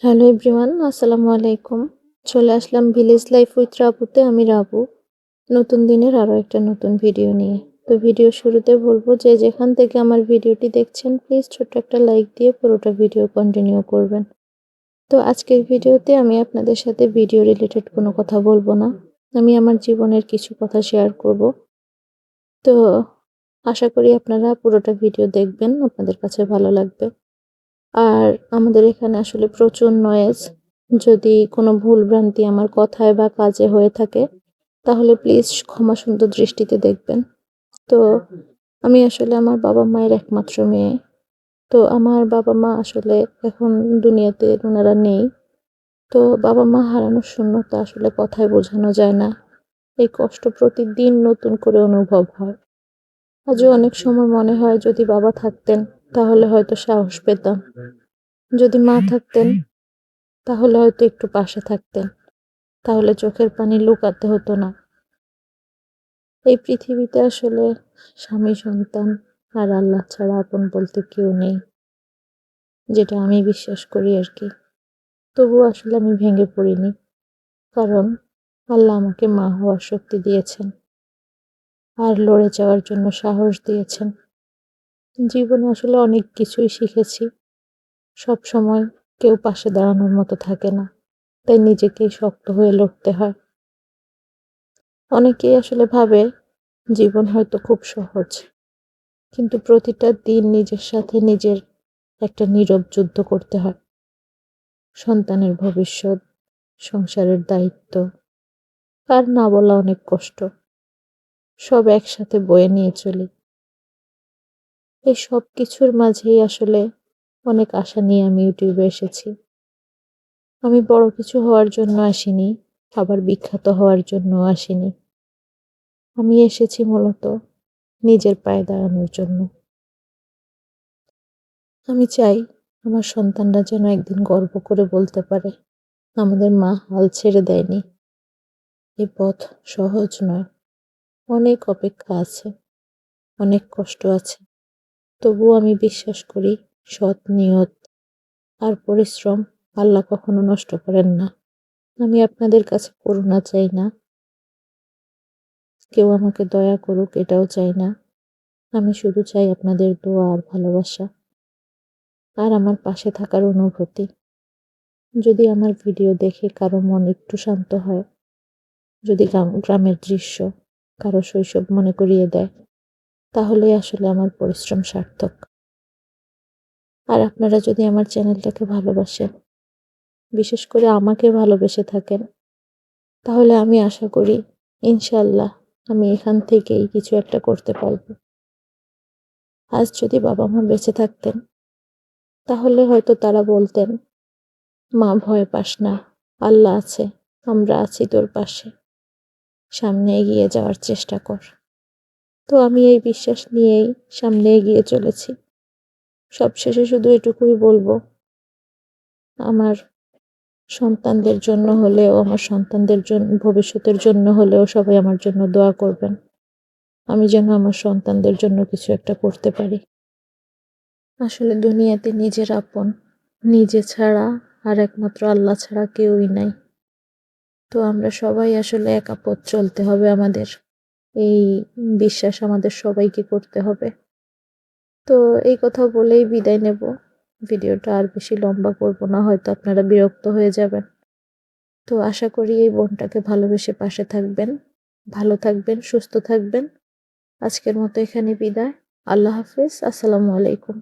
Hello everyone, আসসালামু আলাইকুম। চলে আসলাম ভিলেজ লাইফ উইথ রাবুতে। আমি রাবু, নতুন দিনের আরও একটা নতুন ভিডিও নিয়ে। তো ভিডিও শুরুতে বলবো যে যেখান থেকে আমার ভিডিওটি দেখছেন প্লিজ ছোট্ট একটা লাইক দিয়ে পুরোটা ভিডিও কন্টিনিউ করবেন। তো আজকের ভিডিওতে আমি আপনাদের সাথে ভিডিও রিলেটেড কোনো কথা বলবো না, আমি আমার জীবনের কিছু কথা শেয়ার করব। তো আশা করি আপনারা পুরোটা ভিডিও দেখবেন, আপনাদের কাছে ভালো লাগবে। আর আমাদের এখানে আসলে প্রচুর নয়েজ, যদি কোনো ভুলভ্রান্তি আমার কথায় বা কাজে হয়ে থাকে তাহলে প্লিজ ক্ষমা সুন্দর দৃষ্টিতে দেখবেন। তো আমি আসলে আমার বাবা মায়ের একমাত্র মেয়ে। তো আমার বাবা মা আসলে এখন দুনিয়াতে ওনারা নেই। তো বাবা মা হারানোর শূন্যতা আসলে কথায় বোঝানো যায় না। এই কষ্ট প্রতিদিন নতুন করে অনুভব হয়। আজও অনেক সময় মনে হয় যদি বাবা থাকতেন তাহলে হয়তো সাহস পেতাম, যদি মা থাকতেন তাহলে হয়তো একটু পাশে থাকতেন, তাহলে চোখের পানি লুকাতে হতো না। এই পৃথিবীতে আসলে স্বামী সন্তান আর আল্লাহ ছাড়া আপন বলতে কেউ নেই, যেটা আমি বিশ্বাস করি আর কি। তবুও আসলে আমি ভেঙে পড়িনি, কারণ আল্লাহ আমাকে মা হওয়ার শক্তি দিয়েছেন আর লড়ে যাওয়ার জন্য সাহস দিয়েছেন। জীবনে আসলে অনেক কিছুই শিখেছি। সব সময় কেউ পাশে দাঁড়ানোর মতো থাকে না, তাই নিজেকেই শক্ত হয়ে লড়তে হয়। অনেকেই আসলে ভাবে জীবন হয়তো খুব সহজ, কিন্তু প্রতিটা দিন নিজের সাথে নিজের একটা নীরব যুদ্ধ করতে হয়। সন্তানের ভবিষ্যৎ, সংসারের দায়িত্ব, আর না বলা অনেক কষ্ট, সব একসাথে বয়ে নিয়ে চলি। এই সব কিছুর মাঝেই আসলে অনেক আশা নিয়ে আমি ইউটিউবে এসেছি। আমি বড় কিছু হওয়ার জন্য আসিনি, আবার বিখ্যাত হওয়ার জন্য আসিনি। আমি এসেছি মূলত নিজের পায়ে দাঁড়ানোর জন্য। আমি চাই আমার সন্তানরা যেন একদিন গর্ব করে বলতে পারে, আমাদের মা হাল ছেড়ে দেয়নি। এই পথ সহজ নয়, অনেক অপেক্ষা আছে, অনেক কষ্ট আছে। তবুও আমি বিশ্বাস করি সৎ নিয়ত আর পরিশ্রম আল্লাহ কখনো নষ্ট করেন না। আমি আপনাদের কাছে করুণা চাই না, কেউ আমাকে দয়া করুক এটাও চাই না। আমি শুধু চাই আপনাদের দোয়া আর ভালোবাসা, আর আমার পাশে থাকার অনুভূতি। যদি আমার ভিডিও দেখে কারো মন একটু শান্ত হয়, যদি গ্রামের দৃশ্য কারো শৈশব মনে করিয়ে দেয়, তাহলে আসলে আমার পরিশ্রম সার্থক। আর আপনারা যদি আমার চ্যানেলটাকে ভালোবাসেন, বিশেষ করে আমাকে ভালোবেসে থাকেন, তাহলে আমি আশা করি ইনশাল্লাহ আমি এখান থেকেই কিছু একটা করতে পারবো। আজ যদি বাবা মা বেঁচে থাকতেন তাহলে হয়তো তারা বলতেন, মা ভয় পাস না, আল্লাহ আছে, আমরা আছি তোর পাশে, সামনে এগিয়ে যাওয়ার চেষ্টা কর। তো আমি এই বিশ্বাস নিয়েই সামনে এগিয়ে চলেছি। সবশেষে শুধু এটুকুই বলবো, আমার সন্তানদের জন্য হলেও, আমার সন্তানদের জন্য ভবিষ্যতের জন্য হলেও সবাই আমার জন্য দোয়া করবেন। আমি যেন আমার সন্তানদের জন্য কিছু একটা করতে পারি। আসলে দুনিয়াতে নিজের আপন, নিজে ছাড়া আর একমাত্র আল্লাহ ছাড়া কেউই নাই। তো আমরা সবাই আসলে একা পথ চলতে হবে আমাদের, এই বিশ্বাস আমাদের সবাইকে করতে হবে। তো এই কথা বলেই বিদায় নেব। ভিডিওটা আর বেশি লম্বা করব না, হয়তো আপনারা বিরক্ত হয়ে যাবেন। তো আশা করি এই বোনটাকে ভালোবেসে পাশে থাকবেন, ভালো থাকবেন, সুস্থ থাকবেন। আজকের মতো এখানে বিদায়। আল্লাহ হাফেজ, আসসালামু আলাইকুম।